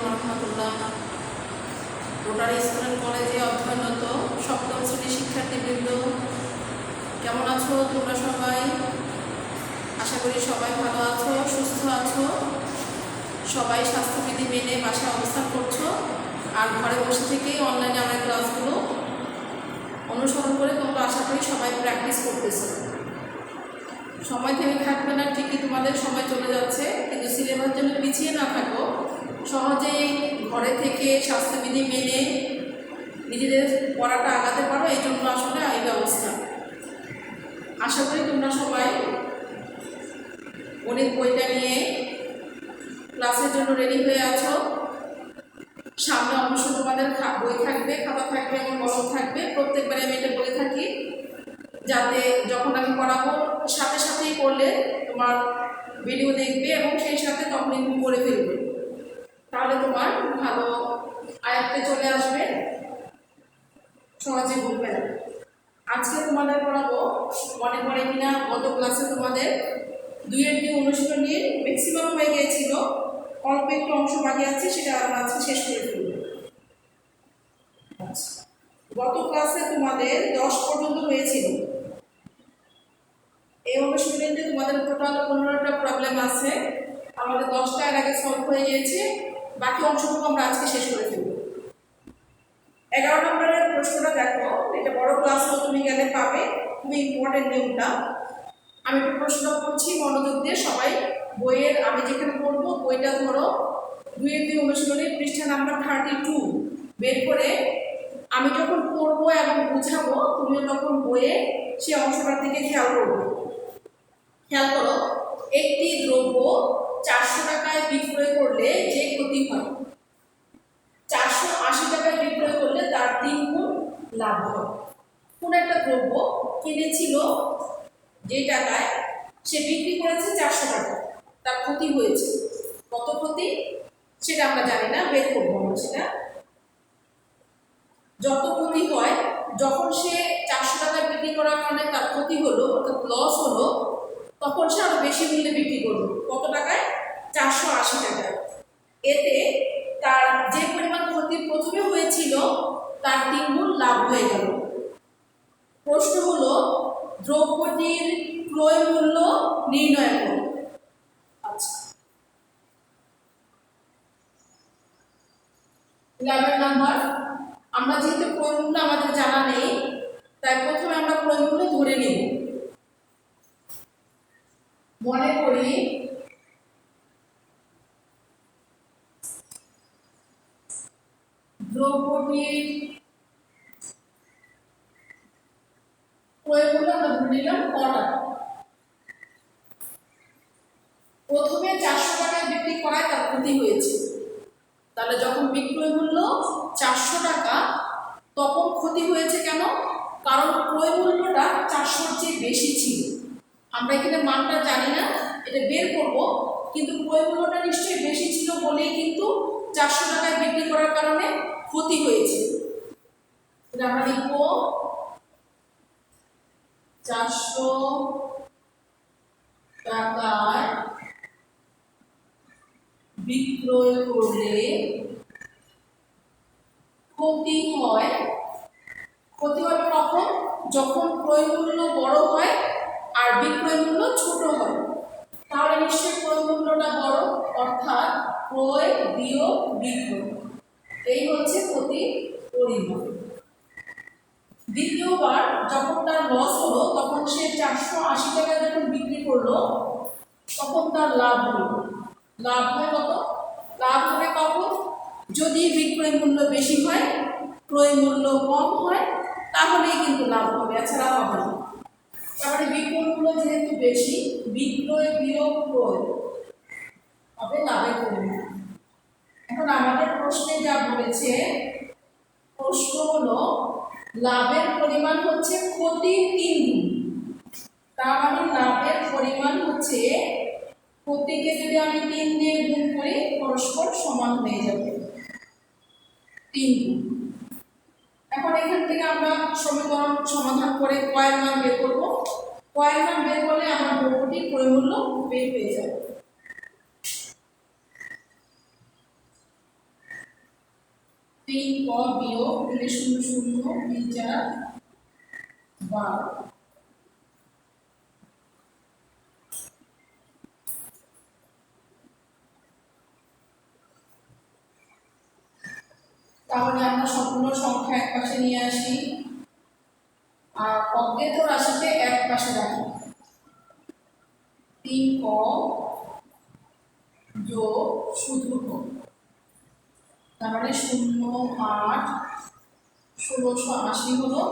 রহমতুল্লাহ। Rotary student কলেজে অধ্যয়নরত সপ্তম শ্রেণীর শিক্ষার্থীবৃন্দ, কেমন আছো তোমরা সবাই? আশা করি সবাই ভালো আছো, সুস্থ আছো। সবাই স্বাস্থ্যবিধি মেনে বাসায় অবস্থান করছো আর ঘরে বসে থেকেই অনলাইনে আমার ক্লাসগুলো অনুসরণ করে তোমরা আশা করি সবাই প্র্যাকটিস করতেছো। সময় থেমে থাকবে না, ঠিকই তোমাদের সময় চলে যাচ্ছে, কিন্তু সিলেবাস জন্য পিছিয়ে না থাকো, সহজেই ঘরে থেকে স্বাস্থ্যবিধি মেনে নিজেদের পড়াটা আগাতে পারো। এই জন্য আসলে এই ব্যবস্থা। আশা করি তোমরা সবাই গণিত বইটা নিয়ে ক্লাসের জন্য রেডি হয়ে আছো। সামনে অবশ্যই তোমাদের বই থাকবে, খাতা থাকবে এবং কলম থাকবে। প্রত্যেকবারে আমি এটা বলে থাকি যাতে যখন আমি পড়াবো সাথে সাথেই করলে তোমার ভিডিও দেখবে এবং সেই সাথে তখনই তুমি করে ফেলবে, তাহলে তোমার ভালো আয়ত্তে চলে আসবে, সহজে ভুলবে না। আজকে তোমাদের পড়াবো, মনে পড়ে কিনা গত ক্লাসে তোমাদের 2-এর অনুশীলনীর ম্যাক্সিমাম হয়ে গিয়েছিল, অল্প একটু অংশ বাকি আছে, সেটা আমরা আজকে শেষ করে ফেলব। গত ক্লাসে তোমাদের 10 পর্যন্ত হয়েছিল। এই অনুশীলনীতে তোমাদের টোটাল 15টা প্রবলেম আছে, আমাদের 10টা এর আগে সলভ হয়ে গিয়েছে, বাকি অংশটুকু আমরা আজকে শেষ করে ফেলব। 11 নম্বরের প্রশ্নটা দেখো, এটা বড় ক্লাসও তুমি গেলে পাবে, খুবই ইম্পর্টেন্ট নিয়মটা। আমি একটু প্রশ্ন করছি, মনোযোগ দিয়ে সবাই বইয়ের, আমি যেখানে পড়বো বইটা ধরো 2-এর অনুশীলনী পৃষ্ঠা নাম্বার 32 বের করে আমি যখন পড়বো এবং বুঝাবো তুমিও তখন বইয়ে সে অংশটার দিকে খেয়াল করবে। খেয়াল করো, একটি দ্রব্য 400 টাকায় বিক্রয় করলে যে ক্ষতি হয়, 480 টাকায় বিক্রয় করলে তার 3 গুণ লাভ হয়। কোন একটা দ্রব্য কিনেছিল যে টাকায়, সে বিক্রি করেছে 400 টাকা, তার ক্ষতি হয়েছে। কত ক্ষতি সেটা আমরা জানি না, বের করবো আমরা সেটা। যত ক্ষতি হয়, যখন সে 400 টাকায় বিক্রি করার কারণে তার ক্ষতি হলো, অর্থাৎ লস হলো, তখন সে আরো বেশি মূল্যে বিক্রি করলো। কত টাকায়? 480 টাকায়। এতে তার যে পরিমাণ ক্ষতি প্রথমে হয়েছিল তার 3 গুণ লাভ হয়ে গেল। প্রশ্ন হলো দ্রব্যটির ক্রয় মূল্য নির্ণয় করো। আচ্ছা, 11 নাম্বার, আমরা যেহেতু ক্রয় মূল্য আমাদের জানা নেই, তাই প্রথমে আমরা ক্রয় মূল্য ধরে নেব। মনে করি দ্রব্যটির ক্রয় মূল্য আমরা ধরে নিলাম কটা। প্রথমে 400 টাকায় বিক্রি করায় তার ক্ষতি হয়েছে, তাহলে যখন বিক্রয় মূল্য 400 টাকা তখন ক্ষতি হয়েছে কেন? কারণ ক্রয় মূল্যটা 400-র চেয়ে বেশি ছিল। আমরা এখানে মানটা জানি না, এটা বের করব, কিন্তু ক্রয় মূল্যটা নিশ্চয়ই বেশি ছিল বলেই কিন্তু 400 টাকায় বিক্রি করার কারণে ক্ষতি হয়েছে। এটা আমরা লিখব 400 টাকায় বিক্রয় করলে ক্ষতি হয়। ক্ষতি হবে কখন? যখন ক্রয় মূল্য বড় হয় আর বিক্রয় মূল্য ছোট হয়। তাহলে নিশ্চয়ই ক্রয় মূল্যটা বড়, অর্থাৎ ক্রয় বিয়োগ বিক্রয়, এই হচ্ছে ক্ষতির পরিমাণ। দ্বিতীয়বার যখন তার লস হলো, তখন সে 480 টাকা যখন বিক্রি করলো, তখন তার লাভ হলো। লাভ হয় কত? লাভ হবে কখন? যদি বিক্রয় মূল্য বেশি হয়, ক্রয় মূল্য কম হয়, তাহলেই কিন্তু লাভ হবে, এছাড়া হবে না। তারপরে বিক্রয় মূল্য যেহেতু বেশি, বিক্রয় বিয়োগ ক্রয় হবে লাভের পরিমাণ। এখন আমাদের প্রশ্নে যা বলেছে, প্রশ্ন হলো লাভের পরিমাণ হচ্ছে ক্ষতির 3 গুণ। তার মানে লাভের পরিমাণ হচ্ছে, ক্ষতিকে যদি আমি 3 দিয়ে গুণ করি পরস্পর সমান হয়ে যাবে, 3 গুণ। এখন এখান থেকে আমরা সমীকরণ সমাধান করে কয়ের মান বের করব। কয়ের মান বের করলে আমার দ্রব্যটির ক্রয় মূল্য বের হয়ে যাবে। তিন ক বিয়োগ 2 শূন্য শূন্য 3 4 12। তাহলে আমরা সম্পূর্ণ সংখ্যা এক পাশে নিয়ে আসি আর অজ্ঞাত রাশিকে এক পাশে রাখি। 3 ক যোগ শুধু ক, তার মানে 0 8 1680 হলো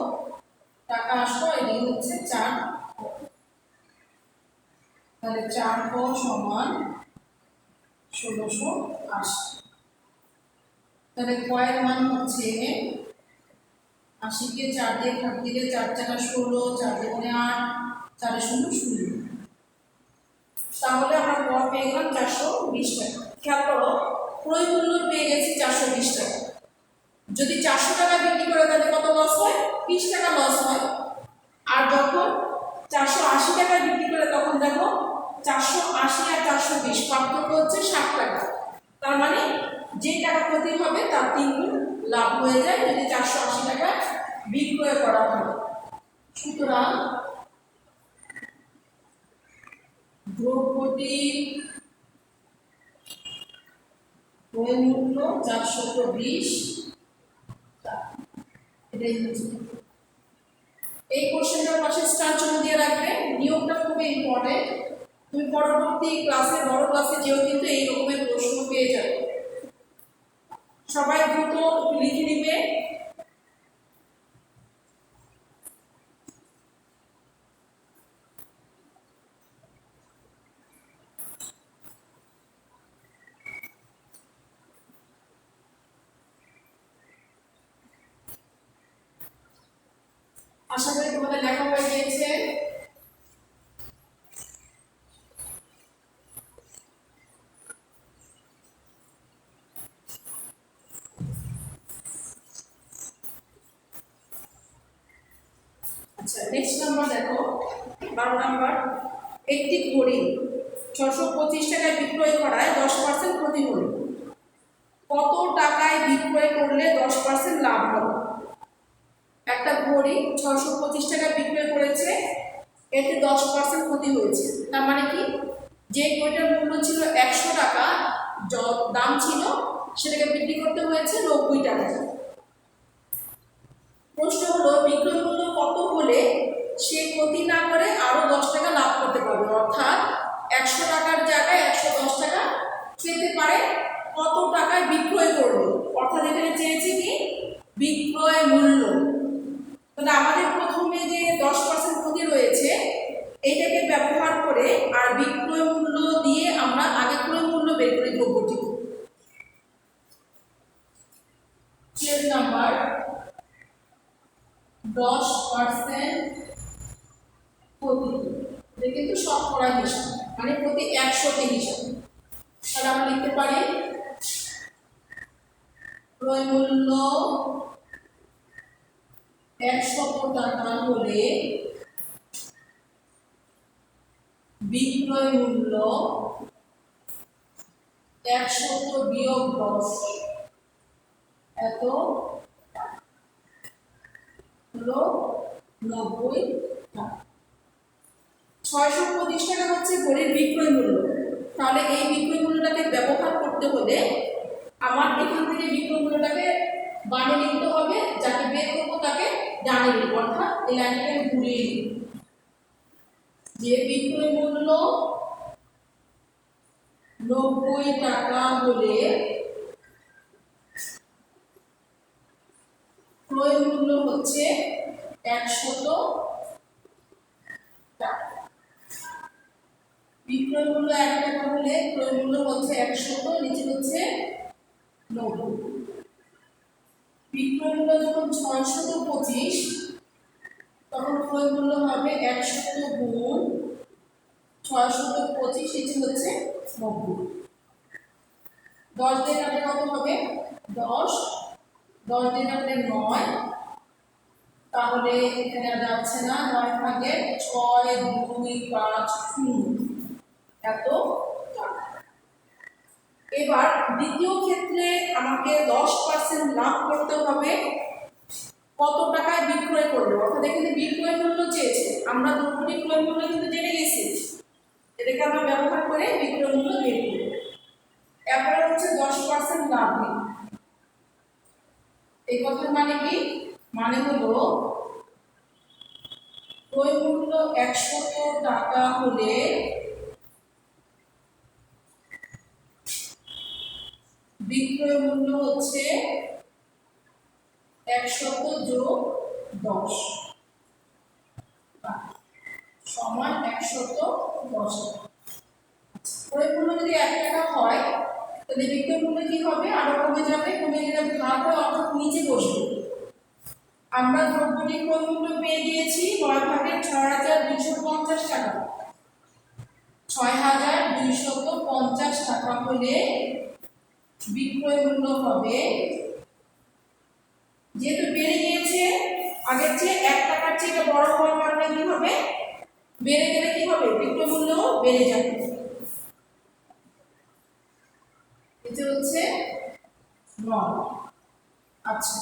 টাকা আসলো, এদিকে হচ্ছে 4 ক। তাহলে 4 ক সমান 1680। তাহলে কয়ের মান হচ্ছে 80 কে 4 দিয়ে ভাগ দিলে 4 4 16, 4 দুগুণে 8, 4 শূন্য 0। তাহলে আমরা গড় পেয়ে গেলাম 420 টাকা। খেয়াল করো, ক্রয় মূল্য পেয়ে গেছি 420 টাকা। যদি 400 টাকা বিক্রি করে তাহলে কত লস হয়? 20 টাকা লস হয়। আর যখন 480 টাকা বিক্রি করে তখন দেখো 480 আর 420 পার্থক্য হচ্ছে 60 টাকা। তার মানে যে টাকা ক্ষতি হবে তার 3 গুণ লাভ হয়ে যায় যদি 480 টাকা বিক্রয় করা হয়। সুতরাং দ্রব্যটির ক্রয় মূল্য 420 টাকা। এটাই হচ্ছে। এই কোশ্চেনটার পাশে স্টার চিহ্ন দিয়ে রাখবে। নিয়মটা খুবই ইম্পর্টেন্ট। তুমি পরবর্তী ক্লাসে বড় ক্লাসে যেও কিন্তু এই রকমের প্রশ্ন পেয়ে যাবে। সবাই দ্রুত লিখে নিবে। আশা করি তোমাদের লেখা হয়ে গিয়েছে। আচ্ছা, নেক্সট নাম্বার দেখো, 12 নাম্বার। একটি ঘড়ি 625 টাকায় বিক্রয় করায় 10% ক্ষতি হলো। কত টাকায় বিক্রয় করলে 10% লাভ হবে? একটা ঘড়ি 625 টাকায় বিক্রয় করেছে, এতে 10% ক্ষতি হয়েছে। তার মানে কি, যে ঘড়িটার মূল্য ছিল 100 টাকা, দাম ছিল, সেটাকে বিক্রি করতে হয়েছে 90 টাকা। প্রশ্ন হলো বিক্রয় মূল্য কত হলে সে ক্ষতি না করে আরো 10 টাকা লাভ করতে পারবে, অর্থাৎ 100 টাকার জায়গায় 110 টাকা পেতে পারে। কত টাকায় বিক্রয় করবে, অর্থাৎ এখানে চেয়েছি কি বিক্রয় মূল্য। তাহলে আমাদের প্রথমে যে 10% ক্ষতি রয়েছে এইটাকে ব্যবহার করে আর বিক্রয় মূল্য দিয়ে আমরা আগে ক্রয় মূল্য বের করে দ্রব্যটি। নাম্বার 10% ক্ষতি, এটা কিন্তু শতকরা হিসাব, মানে প্রতি 100তে হিসাব। তাহলে আমরা লিখতে পারি ক্রয় মূল্য 100 টাকা হলে বিক্রয় মূল্য 100 বিয়োগ 10 এত হলো 90 টাকা। 625 টাকা হচ্ছে ঘড়ির বিক্রয় মূল্য। তাহলে এই বিক্রয় মূল্যটাকে ব্যবহার করতে হলে আমার এখান থেকে বিক্রয় মূল্যটাকে বামে লিখতে হবে, যাকে বের করবো তাকে ডানে লিখব, অর্থাৎ এই লাইনটাকে ঘুরিয়ে লিখব। যে বিক্রয় মূল্য 90 টাকা হলে ক্রয় মূল্য হচ্ছে 100 টাকা। বিক্রয় মূল্য 1 টাকা হলে ক্রয় মূল্য হচ্ছে 100, নিচে হচ্ছে 90। বিক্রয় মূল্য যখন 625 তখন ক্রয় মূল্য হবে 100 গুণ 625, নিচে হচ্ছে 90। 10 দিয়ে কাটলে কত হবে? 10 দিয়ে কাটলে 9, তাহলে এখানে আর যাচ্ছে না, 9 ভাগে 6 2 5 0 এত টাকা। এবার দ্বিতীয় ক্ষেত্রে আমাকে 10% লাভ করতে হবে কত টাকায় বিক্রয় করবে, অর্থাৎ এখানে বিক্রয় মূল্য চেয়েছে, আমরা দ্রব্যটির ক্রয় মূল্য কিন্তু জেনে গেছি, এটাকে আমরা ব্যবহার করে বিক্রয় মূল্য বের করব। এরপরে হচ্ছে 10% লাভ নেই। এই কথার মানে কি? মানে হলো ক্রয় মূল্য 100 টাকা হলে বিক্রয় মূল্য হচ্ছে 100 যোগ 10 সমান 110। ক্রয় মূল্য যদি 1 টাকা হয় তাহলে বিক্রয় মূল্য কি হবে? আরো কমে যাবে, কমে গেলে ভাগ হয়ে অর্থাৎ নিচে বসবে। আমরা দ্রব্যটির ক্রয় মূল্য পেয়ে গিয়েছি 9 ভাগের 6250 টাকা। 6250 টাকা হলে বিক্রয় মূল্য হবে, যেহেতু বেড়ে গিয়েছে আগের চেয়ে 1 টাকার চেয়ে বড় হওয়ার কারণে কি হবে? বেড়ে গেলে কি হবে? বিক্রয় মূল্য বেড়ে যাবে। এটা হচ্ছে 9। আচ্ছা,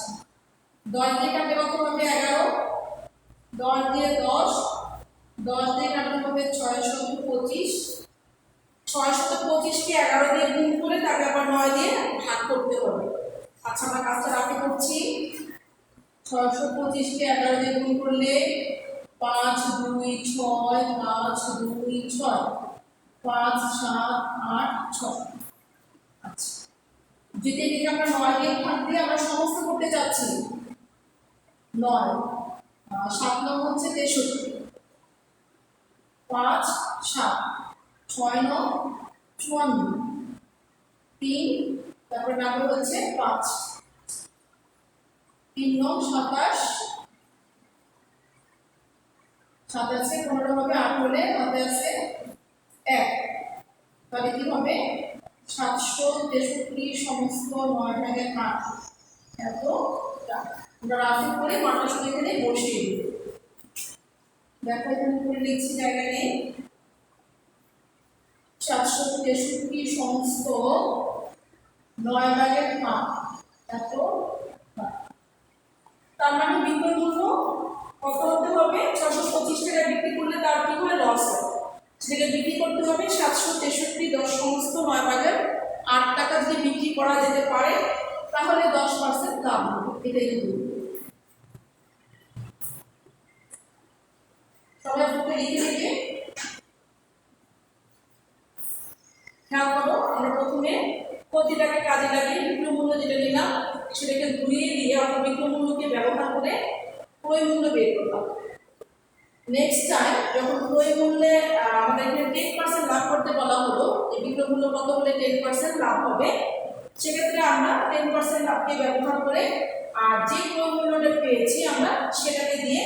10 দিয়ে কাটলে কত হবে? 11। 10 দিয়ে 10, 10 দিয়ে কাটলে হবে 625। 625 কে 11 দিয়ে গুণ করে তাকে আবার 9 দিয়ে ভাগ করতে হবে। আচ্ছা, আমরা কাজটা রাখি করছি। 625 কে 11 দিয়ে গুণ করলে 5 2 6, 5 2 6, 5 7 8 6। আচ্ছা, যদি এটাকে আমরা 9 দিয়ে ভাগ দিয়ে আমরা সমস্ত করতে চাচ্ছি, 9 7 নম্বর হচ্ছে 63, 5 7 6 9 54, 3 তারপরে নাম্বার হচ্ছে 5, 3 9 27, 7 আছে 15 হবে, 8 হলে হাতে আছে 1, তাহলে কি হবে? 763 সমস্ত 9 ভাগের 8 এত টাকা। আমরা রাশি করে মানটা শুধু এখানে বসিয়ে দিই। দেখো এখানে করে লিখছি, জায়গা নেই। 763 সমস্ত 9 ভাগের 8 এত টাকা। তার মানে বিক্রয় মূল্য কত হতে হবে? 625 টাকা বিক্রি করলে তার কি হয়? লস হয়। সেটা বিক্রি করতে হবে 763 10 সমস্ত 9 ভাগের 8 টাকা যদি বিক্রি করা যেতে পারে তাহলে 10% লাভ হবে। এটাই কিন্তু সবাই বুকে লিখে লিখে খেয়াল করো। আমরা প্রথমে প্রতিটাকে কাজে লাগিয়ে বিক্রয় মূল্য যেটা নিলাম সেটাকে ঘুরিয়ে দিয়ে আমরা বিক্রয় মূল্যকে ব্যবহার করে ক্রয় মূল্য বের করলাম। নেক্সট টাইম যখন ক্রয় মূল্যে আমাদেরকে 10% লাভ করতে বলা হলো, যে বিক্রয় মূল্য কত হলে 10% লাভ হবে, সেক্ষেত্রে আমরা 10% লাভকে ব্যবহার করে আর যে ক্রয় মূল্যটা পেয়েছি আমরা সেটাকে দিয়ে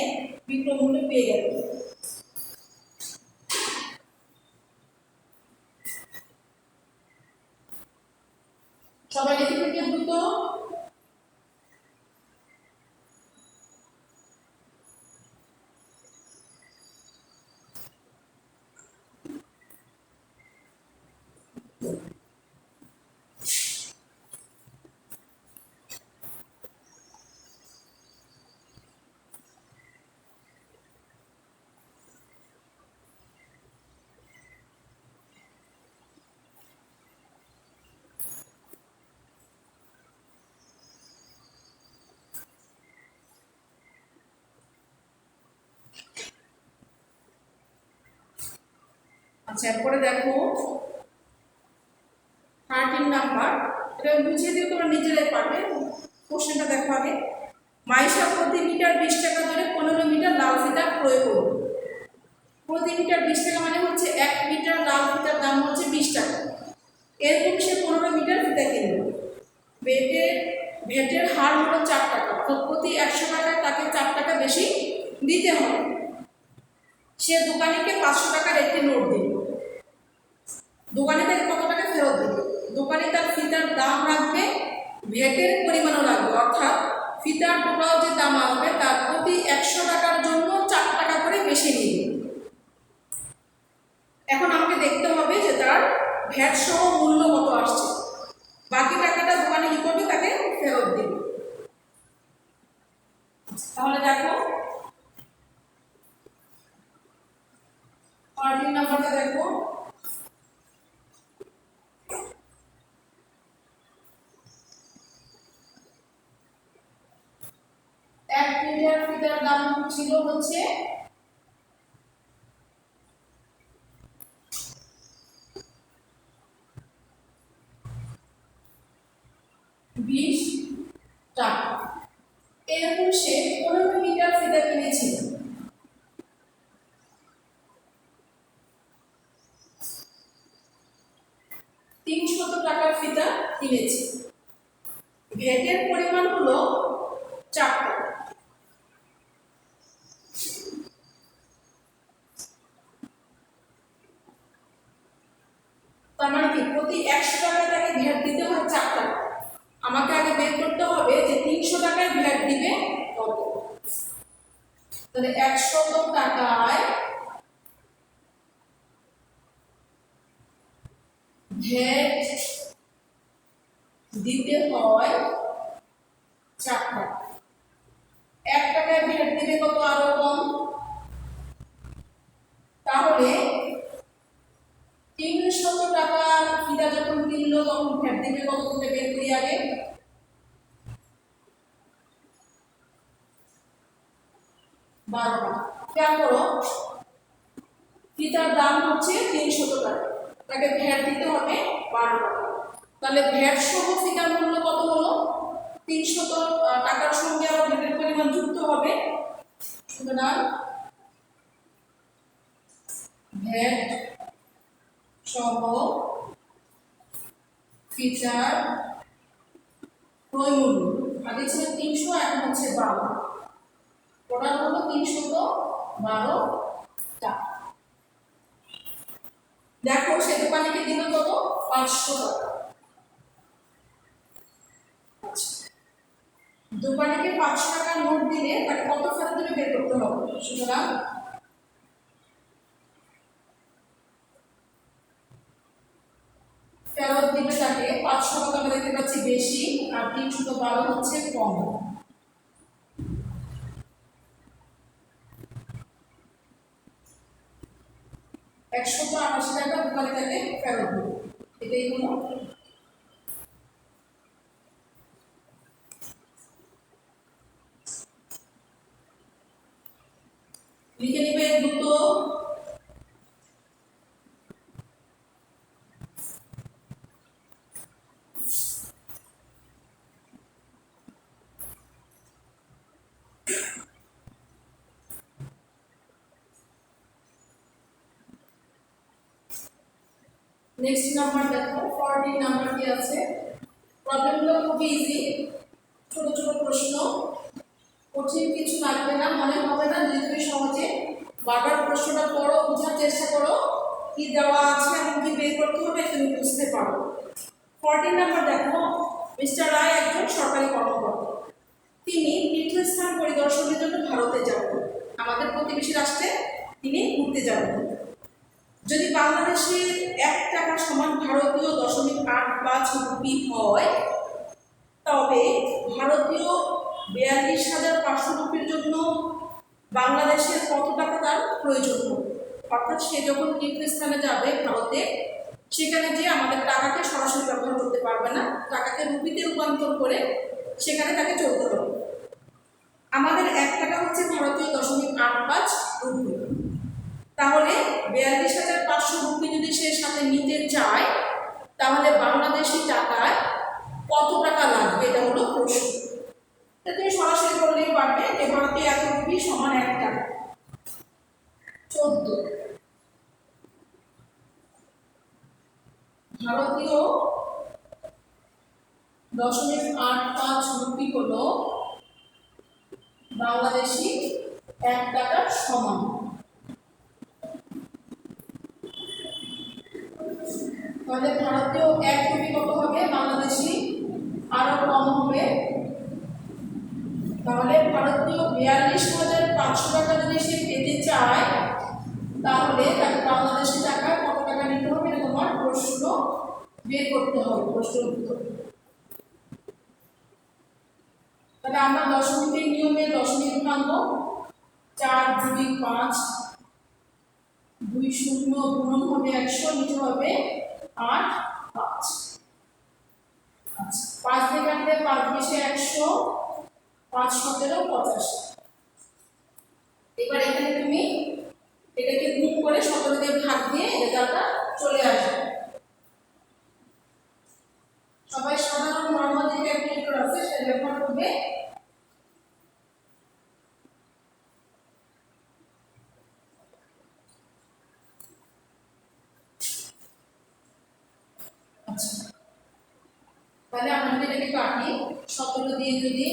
বিক্রয় মূল্য পেয়ে গেল। সবাই লিখে থেকে দ্রুত। আচ্ছা, এরপরে দেখো 13 নাম্বার, এটা বুঝিয়ে দিয়ে তোমরা নিজেরাই পারবে। কোশ্চেনটা দেখো আগে। মাইশা প্রতি মিটার 20 টাকা ধরে 15 মিটার লাল ফিতা ক্রয় করবে। প্রতি মিটার 20 টাকা মানে হচ্ছে 1 মিটার লাল ফিতার দাম হচ্ছে 20 টাকা। এরকম সে 15 মিটার ফিতা কিনবে। ভেটের হার হলো 4 টাকা, অর্থাৎ প্রতি 100 টাকায় তাকে 4 টাকা বেশি দিতে হবে। সে দোকানিকে 500 টাকার একটি নোট দিল। দোকানে তাকে কত টাকা ফেরত দেবে? দোকানে তার ফিতার দাম রাখবে, ভেটের পরিমাণও রাখবে, অর্থাৎ ফিতার টোটাল যে দাম আসবে তার প্রতি 100 টাকার জন্য 4 টাকা করে বেশি নিবে। এখন আমাকে দেখতে হবে যে তার ভ্যাট সহ মূল্য কত আসছে। বাকি টাকাটা দোকানে কি করবে, তাকে ফেরত দেবে। তাহলে দেখো 14 নাম্বারটা দেখো, এক মিটার ফিতার দাম ছিল হচ্ছে 20 টাকা। এরকম সে 15 মিটার ফিতা কিনেছিল। টাকার ফিতা কিনেছে, ভ্যাটের পরিমাণ হলো 4 টাকা। তার মানে কি প্রতি 100 টাকায় তাকে ভ্যাট দিতে হয় 4 টাকা। আমাকে আগে বের করতে হবে যে 300 টাকায় ভ্যাট দিবে কত। তাহলে 100 টাকায় ভ্যাট দিতে হয় 4 টাকা। 1 টাকায় ভ্যাট দিবে কত, আরো কম। তাহলে 300 টাকা ফিতা যখন কিনলো তখন ভ্যাট দিবে কত, থেকে বের করি আগে। 12 টাকা। খেয়াল করো, ফিতার দাম হচ্ছে 300 টাকা, তাকে ভ্যাট দিতে হবে 12 টাকা। তাহলে ভ্যাট সহ ফিতার মূল্য কত হলো, 300 টাকার সঙ্গে আবার ভ্যাটের পরিমাণ যুক্ত হবে। সুতরাং ভ্যাট সহ ফিতার ক্রয় মূল্য আগে ছিল 300, এখন হচ্ছে 12। টোটাল হলো 312 টাকা। দেখো সে দোকানিকে দিল কত, 500 টাকা। দোকানিকে 500 টাকার নোট দিলে তাকে কত ফেরত দেবে বের করতে হবে। সুতরাং ফেরত দিবে তাকে 500 টাকা, আমরা দেখতে পাচ্ছি বেশি, আর 312 হচ্ছে কম। একশত 80 টাকা দোকানে তাকে ফেরত দেবে, এটাই হলো। লিখে নিবে দ্রুত। নেক্সট নাম্বার দেখো, 14 নাম্বার কি আছে। প্রবলেমগুলো খুব ইজি, ছোট ছোট প্রশ্ন, কঠিন কিছু লাগবে না, মনে হবে না, যদি তুমি সহজে বারবার প্রশ্নটা পড়ো, বোঝার চেষ্টা করো কি দেওয়া আছে এবং কি বের করতে হবে তুমি বুঝতে পারো। 14 নাম্বার দেখো, মিস্টার রায় একজন সরকারি কর্মকর্তা। তিনি তীর্থস্থান পরিদর্শনের জন্য ভারতে যাবেন, আমাদের প্রতিবেশী রাষ্ট্রে তিনি ঘুরতে যাবেন। যদি বাংলাদেশের 1 টাকা সমান ভারতীয় 0.85 রুপি হয়, তবে ভারতীয় 42,500 রুপির জন্য বাংলাদেশের কত টাকা তার প্রয়োজন হবে। অর্থাৎ সে যখন তীর্থস্থানে যাবে ভারতে, সেখানে যে আমাদের টাকাকে সরাসরি ব্যবহার করতে পারবে না, টাকাকে রুপিতে রূপান্তর করে সেখানে তাকে চলতে হবে। আমাদের 1 টাকা হচ্ছে ভারতীয় 0.85 রুপি। তাহলে 42,500 রুপি যদি সে সাথে নিতে চায়, তাহলে বাংলাদেশি টাকায় কত টাকা লাগবে, এটা হলো প্রশ্ন। তুমি সরাসরি করলেই পারবে যে ভারতীয় 1 রুপি সমান 1 টাকা, 14। ভারতীয় 0.85 রুপি হলো বাংলাদেশি 1 টাকার সমান। তাহলে ভারতীয় 1 রুপি কত হবে, বাংলাদেশি আরো কম হবে। তাহলে ভারতীয় 42,500 টাকা যদি সে পেতে চায়, তাহলে তাকে বাংলাদেশি টাকায় কত টাকা নিতে হবে, এটা তোমার প্রশ্ন বের করতে হবে প্রশ্নের উত্তর। তাহলে আমরা দশমিকের নিয়মে দশমিক ভাঙবো। 4 × 5 2 0 গুণন হবে 100 নিচে হবে 8 5। আচ্ছা 5 দিয়ে কাটলে 5 × 100 5 × 17 85। এবার এখানে তুমি এটাকে গুণ করে 17 দিয়ে ভাগ দিয়ে রেজাল্টটা চলে আসবে। সবাই সাধারণ নরমাল যে ক্যালকুলেটর আছে সেটা ব্যবহার করবে। আচ্ছা তাহলে আমরা এটাকে কাটি। 17 দিয়ে যদি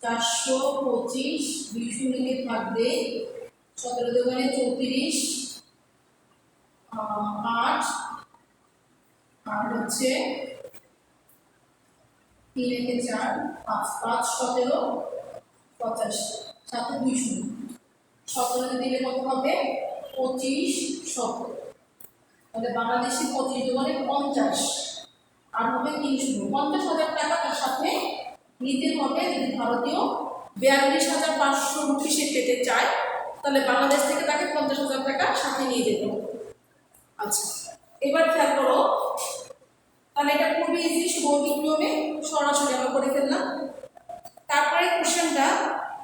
425 2 দিয়ে ভাগ দেই 17 দুগুণে 34 8 আর হচ্ছে 3 একে 4 5 5 17 85 সাথে 2 শূন্য 17 দিলে কত হবে 25 17। তাহলে বাংলাদেশি 25 দুগুণে 50 আর হবে 3 শূন্য 50,000 টাকা তার সাথে নিতে হবে। যদি ভারতীয় 42,500 রুপি সে পেতে চায় তাহলে বাংলাদেশ থেকে তাকে 50,000 টাকা সাথে নিয়ে যেতে হবে। আচ্ছা এবার খেয়াল করো, তাহলে এটা খুবই ইজি, বৈদিক নিয়মে সরাসরি আমরা করে ফেললাম। তারপরে কোশ্চেনটা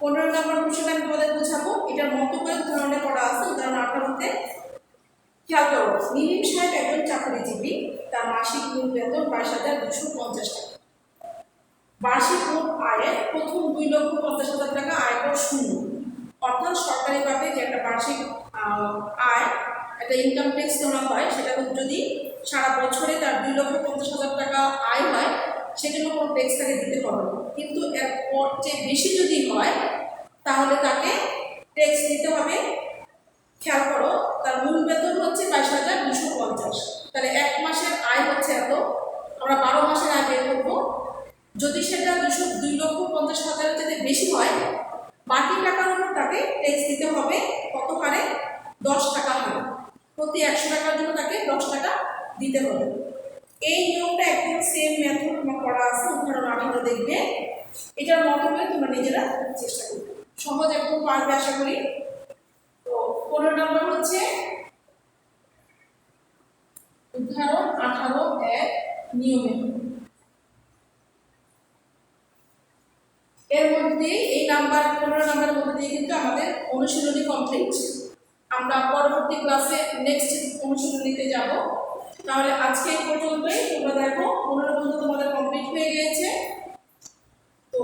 15 নম্বর কোশ্চেন আমি তোমাদের বোঝাবো। এটার মতো করে উদাহরণে পড়া আছে, উদাহরণ 18তে খেয়াল করো। নিলিম সাহেব একজন চাকরিজীবী, তার মাসিক মূল বেতন 22,250 টাকা। বার্ষিক মোট আয়ের প্রথম 2,50,000 টাকা আয়কর শূন্য, অর্থাৎ সরকারিভাবে যে একটা বার্ষিক আয় একটা ইনকাম ট্যাক্স দেওয়া হয় সেটা যদি সারা বছরে তার 2,50,000 টাকা আয় হয় সেজন্য কোনো ট্যাক্স তাকে দিতে হবে না। কিন্তু এর পর চেয়ে বেশি যদি হয় তাহলে তাকে ট্যাক্স দিতে হবে। খেয়াল করো, তার মূল বেতন হচ্ছে 22,250, তাহলে এক মাসের আয় হচ্ছে এত, আমরা 12 মাসের আয় বের করবো। যদি সেটা 2,50,000 থেকে বেশি হয় বাকি টাকার উপর তাকে ট্যাক্স দিতে হবে কত হারে 10 টাকা হারে। প্রতি 100 টাকার জন্য তাকে 10 টাকা দিতে হবে। এই নিয়মটা একদম সেম মেথড তোমার পড়া আছে, উদাহরণ 18 দেখবে। এটার মতো করে তোমরা নিজেরা চেষ্টা করবে, সহজ একদম পারবে আশা করি। তো 15 নম্বর হচ্ছে উদাহরণ 18 নিয়মে। এর মধ্যে এই নাম্বার 15 নাম্বারের মধ্যে দিয়ে কিন্তু আমাদের অনুশীলনী কমপ্লিট। আমরা পরবর্তী ক্লাসে নেক্সট অনুশীলনীতে যাব। তাহলে আজকে এই পর্যন্তই। তোমরা দেখো 15 পর্যন্ত তোমাদের কমপ্লিট হয়ে গিয়েছে। তো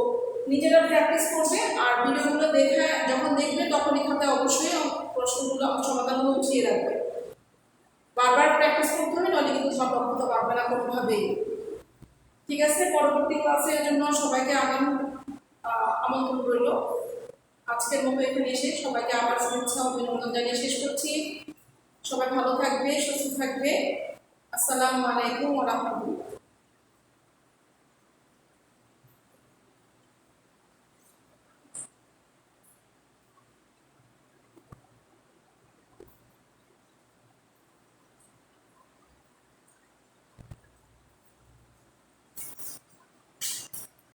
নিজেরা প্র্যাকটিস করবে আর ভিডিওগুলো দেখে যখন দেখবে তখনই খাতায় অবশ্যই প্রশ্নগুলো সমাধানগুলো উঠিয়ে রাখবে। বারবার প্র্যাকটিস করতে হবে, নইলে কিন্তু সব রক্ষতে পারবে না কোনোভাবেই। ঠিক আছে, পরবর্তী ক্লাসের জন্য সবাইকে আমন্ত্রণ রইল। আজকের মতো এখানে এসে সবাইকে আবার শুভেচ্ছা ও অভিনন্দন জানিয়ে শেষ করছি। সবাই ভালো থাকবে, সুস্থ থাকবে। আসসালামু আলাইকুম ওয়া রাহমাতুল্লাহ।